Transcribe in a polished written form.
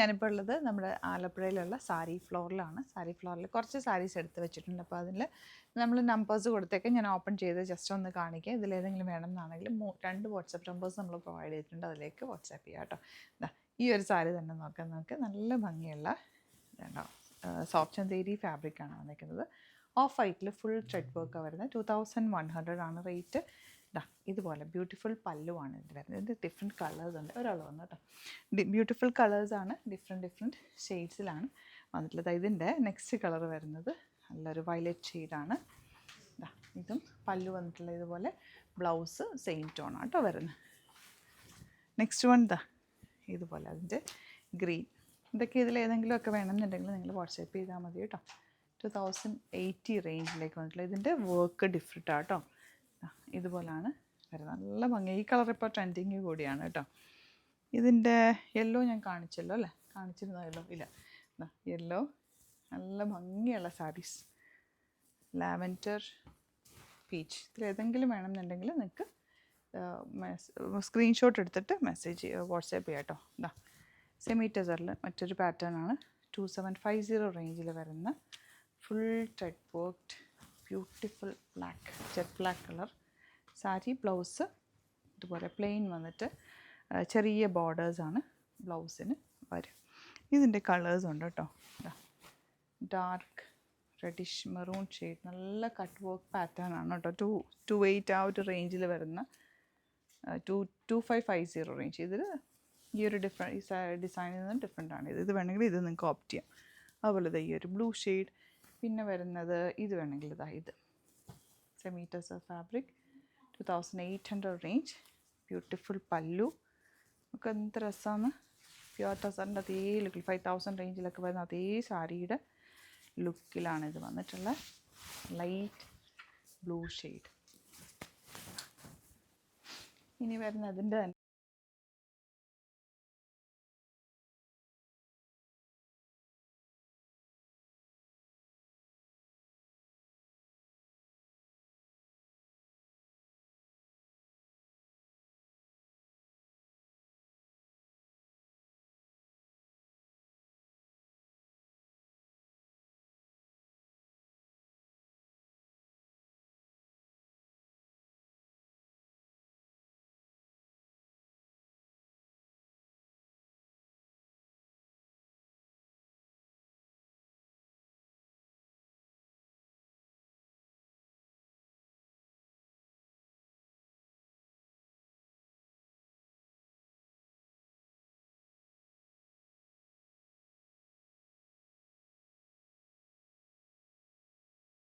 ഞാനിപ്പോൾ ഉള്ളത് നമ്മുടെ ആലപ്പുഴയിലുള്ള സാരി ഫ്ലോറിലാണ്. സാരി ഫ്ലോറിൽ കുറച്ച് സാരീസ് എടുത്ത് വെച്ചിട്ടുണ്ട്. അപ്പോൾ അതിൽ നമ്മൾ നമ്പേഴ്സ് കൊടുത്തേക്ക് ഞാൻ ഓപ്പൺ ചെയ്ത് ജസ്റ്റ് ഒന്ന് കാണിക്കുക. ഇതിലേതെങ്കിലും വേണം എന്നാണെങ്കിൽ 2 വാട്സപ്പ് നമ്പേഴ്സ് നമ്മൾ പ്രൊവൈഡ് ചെയ്തിട്ടുണ്ട്. അതിലേക്ക് വാട്സാപ്പ് ചെയ്യാം കേട്ടോ. ഈ ഒരു സാരി തന്നെ നോക്കാം. നമുക്ക് നല്ല ഭംഗിയുള്ള ഇതുണ്ടോ സോഫ്റ്റ് ചന്തേരി ഫാബ്രിക്കാണ് വന്നിരിക്കുന്നത്. ഓഫ് വൈറ്റിൽ ഫുൾ ത്രെഡ് വർക്കാണ് വരുന്നത്. 2100 ആണ് റേറ്റ്. ഇതുപോലെ ബ്യൂട്ടിഫുൾ പല്ലുവാണ് ഇത് വരുന്നത്. ഇത് ഡിഫറെൻറ്റ് കളേഴ്സ് ഉണ്ട്. ഒരാൾ വന്നു കേട്ടോ. ബ്യൂട്ടിഫുൾ കളേഴ്സാണ്, ഡിഫറെൻറ്റ് ഷെയ്ഡ്സിലാണ് വന്നിട്ടുള്ളത്. ഇതിൻ്റെ നെക്സ്റ്റ് കളർ വരുന്നത് നല്ലൊരു വയലറ്റ് ഷെയ്ഡാണ്. ഇതും പല്ലു വന്നിട്ടുള്ള ഇതുപോലെ ബ്ലൗസ് സെയിം ടോണാണ് കേട്ടോ വരുന്നത്. നെക്സ്റ്റ് വൺ ഇതുപോലെ അതിൻ്റെ ഗ്രീൻ. ഇതൊക്കെ ഇതിലേതെങ്കിലുമൊക്കെ വേണമെന്നുണ്ടെങ്കിൽ നിങ്ങൾ വാട്സാപ്പ് ചെയ്താൽ മതി കേട്ടോ. 2080 റേഞ്ചിലേക്ക് വന്നിട്ടുള്ള ഇതിൻ്റെ വർക്ക് ഡിഫറെൻ്റ് ആട്ടോ. ഇതുപോലാണ് വരുന്നത്. നല്ല ഭംഗി. ഈ കളർ ഇപ്പോൾ ട്രെൻഡിങ് കൂടിയാണ് കേട്ടോ. ഇതിൻ്റെ യെല്ലോ ഞാൻ കാണിച്ചല്ലോ അല്ലേ? കാണിച്ചിരുന്നോ യെല്ലോ? ഇല്ല. യെല്ലോ നല്ല ഭംഗിയുള്ള സാരീസ്. Lavender peach. ഇതിലേതെങ്കിലും വേണമെന്നുണ്ടെങ്കിൽ നിങ്ങൾക്ക് സ്ക്രീൻഷോട്ട് എടുത്തിട്ട് മെസ്സേജ് വാട്സാപ്പ് ചെയ്യാം കേട്ടോ. സെമി ടസറിൽ മറ്റൊരു പാറ്റേൺ ആണ്. 2750 റേഞ്ചിൽ വരുന്ന full thread worked beautiful black, jet black colour sari. Blouse ഇതുപോലെ പ്ലെയിൻ വന്നിട്ട് ചെറിയ ബോർഡേഴ്സാണ് ബ്ലൗസിന് വരും. ഇതിൻ്റെ കളേഴ്സ് ഉണ്ട് കേട്ടോ. ഡാർക്ക് റെഡിഷ് മെറൂൺ ഷെയ്ഡ്, നല്ല കട്ട് വർക്ക് പാറ്റേൺ ആണ് കേട്ടോ. 228 ആ ഒരു റേഞ്ചിൽ വരുന്ന 2550 റേഞ്ച്. ഇതിൽ ഈ ഒരു ഡിസൈനിൽ നിന്ന് ഡിഫറെൻ്റ് ആണ്. ഇത് വേണമെങ്കിൽ ഇത് നിങ്ങൾക്ക് ഓപ്റ്റ് ചെയ്യാം. അതുപോലെ ഈ ഒരു ബ്ലൂ ഷെയ്ഡ്. പിന്നെ വരുന്നത് ഇത് വേണമെങ്കിൽ ഇത് semi tussar fabric 2800 range. Beautiful പല്ലു. നമുക്ക് എന്ത് രസമാണ്. പ്യുവർ ടസറിൻ്റെ അതേ ലുക്കിൽ 5000 റേഞ്ചിലൊക്കെ വരുന്ന അതേ സാരിയുടെ ലുക്കിലാണ് ഇത് വന്നിട്ടുള്ള ലൈറ്റ് ബ്ലൂ ഷെയ്ഡ്. ഇനി വരുന്നതിൻ്റെ